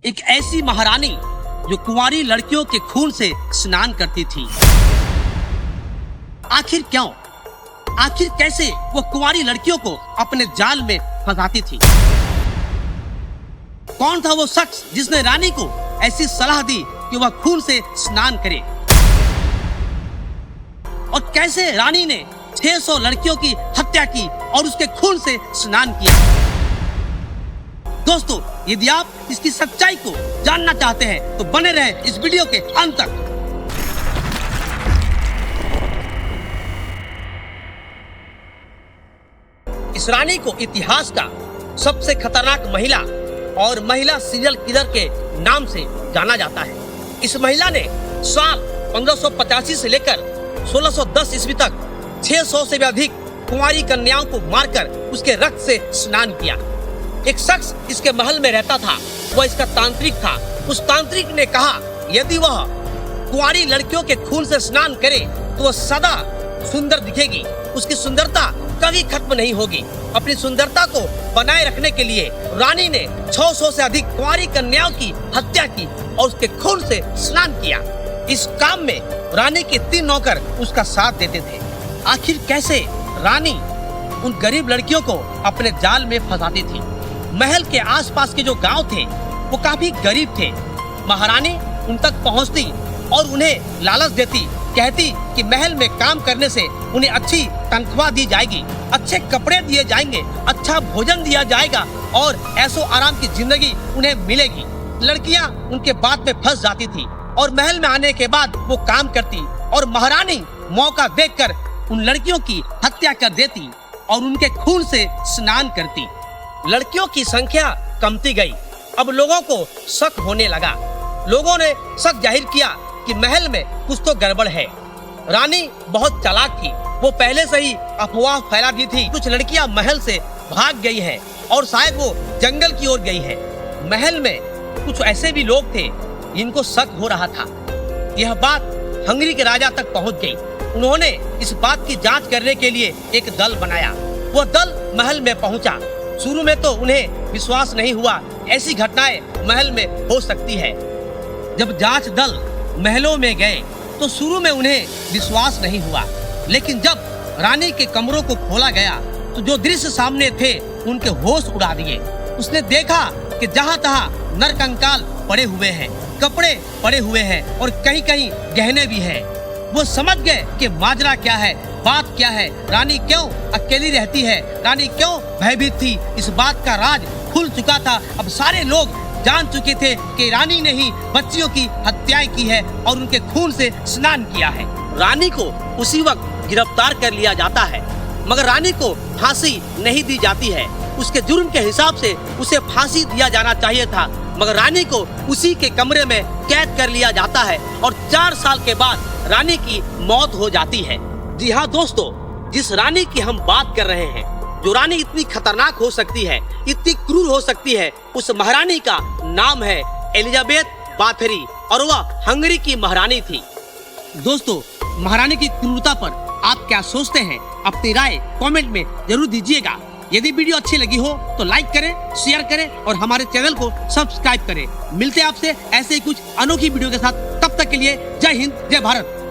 एक ऐसी महारानी जो कुंवारी लड़कियों के खून से स्नान करती थी। आखिर क्यों, आखिर कैसे वो कुंवारी लड़कियों को अपने जाल में फंसाती थी? कौन था वो शख्स जिसने रानी को ऐसी सलाह दी कि वह खून से स्नान करे? और कैसे रानी ने 600 लड़कियों की हत्या की और उसके खून से स्नान किया? दोस्तों, यदि आप इसकी सच्चाई को जानना चाहते हैं तो बने रहें इस वीडियो के अंत तक। इस रानी को इतिहास का सबसे खतरनाक महिला और महिला सीरियल किलर के नाम से जाना जाता है। इस महिला ने साल 1585 से लेकर 1610 ईस्वी तक 600 से भी अधिक कुंवारी कन्याओं को मारकर उसके रक्त से स्नान किया। एक शख्स इसके महल में रहता था, वह इसका तांत्रिक था। उस तांत्रिक ने कहा यदि वह कुंवारी लड़कियों के खून से स्नान करे तो वह सदा सुंदर दिखेगी, उसकी सुंदरता कभी खत्म नहीं होगी। अपनी सुंदरता को बनाए रखने के लिए रानी ने 600 से अधिक कुंवारी कन्याओं की हत्या की और उसके खून से स्नान किया। इस काम में रानी के 3 नौकर उसका साथ देते थे। आखिर कैसे रानी उन गरीब लड़कियों को अपने जाल में फंसाती थी? महल के आसपास के जो गांव थे वो काफी गरीब थे। महारानी उन तक पहुंचती और उन्हें लालच देती, कहती कि महल में काम करने से उन्हें अच्छी तनख्वाह दी जाएगी, अच्छे कपड़े दिए जाएंगे, अच्छा भोजन दिया जाएगा और ऐशो आराम की जिंदगी उन्हें मिलेगी। लड़कियां उनके बात में फंस जाती थी और महल में आने के बाद वो काम करती और महारानी मौका देखकर उन लड़कियों की हत्या कर देती और उनके खून से स्नान करती। लड़कियों की संख्या कमती गई। अब लोगों को शक होने लगा। लोगों ने शक जाहिर किया कि महल में कुछ तो गड़बड़ है। रानी बहुत चालाक थी, वो पहले से ही अफवाह फैला दी थी कुछ लड़कियां महल से भाग गई हैं और शायद वो जंगल की ओर गई है। महल में कुछ ऐसे भी लोग थे जिनको शक हो रहा था। यह बात हंगरी के राजा तक पहुंच गई। उन्होंने इस बात की जांच करने के लिए एक दल बनाया। वह दल महल में पहुंचा। शुरू में तो उन्हें विश्वास नहीं हुआ ऐसी घटनाएं महल में हो सकती है। जब जांच दल महलों में गए तो शुरू में उन्हें विश्वास नहीं हुआ, लेकिन जब रानी के कमरों को खोला गया तो जो दृश्य सामने थे उनके होश उड़ा दिए। उसने देखा कि जहाँ तहाँ नरकंकाल पड़े हुए हैं, कपड़े पड़े हुए हैं और कहीं कहीं गहने भी हैं। वो समझ गए कि माजरा क्या है, बात क्या है, रानी क्यों अकेली रहती है, रानी क्यों भयभीत थी। इस बात का राज खुल चुका था। अब सारे लोग जान चुके थे कि रानी ने ही बच्चियों की हत्याएं की है और उनके खून से स्नान किया है। रानी को उसी वक्त गिरफ्तार कर लिया जाता है, मगर रानी को फांसी नहीं दी जाती है। उसके जुर्म के हिसाब से उसे फांसी दिया जाना चाहिए था, मगर रानी को उसी के कमरे में कैद कर लिया जाता है और 4 साल के बाद रानी की मौत हो जाती है। जी हाँ दोस्तों, जिस रानी की हम बात कर रहे हैं, जो रानी इतनी खतरनाक हो सकती है, इतनी क्रूर हो सकती है, उस महारानी का नाम है एलिजाबेथ बाथरी और वह हंगरी की महारानी थी। दोस्तों, महारानी की क्रूरता पर आप क्या सोचते हैं? अपनी राय कमेंट में जरूर दीजिएगा। यदि वीडियो अच्छी लगी हो तो लाइक करें, शेयर करें और हमारे चैनल को सब्सक्राइब करें। मिलते हैं आपसे ऐसे ही कुछ अनोखी वीडियो के साथ। तब तक के लिए जय हिंद, जय भारत।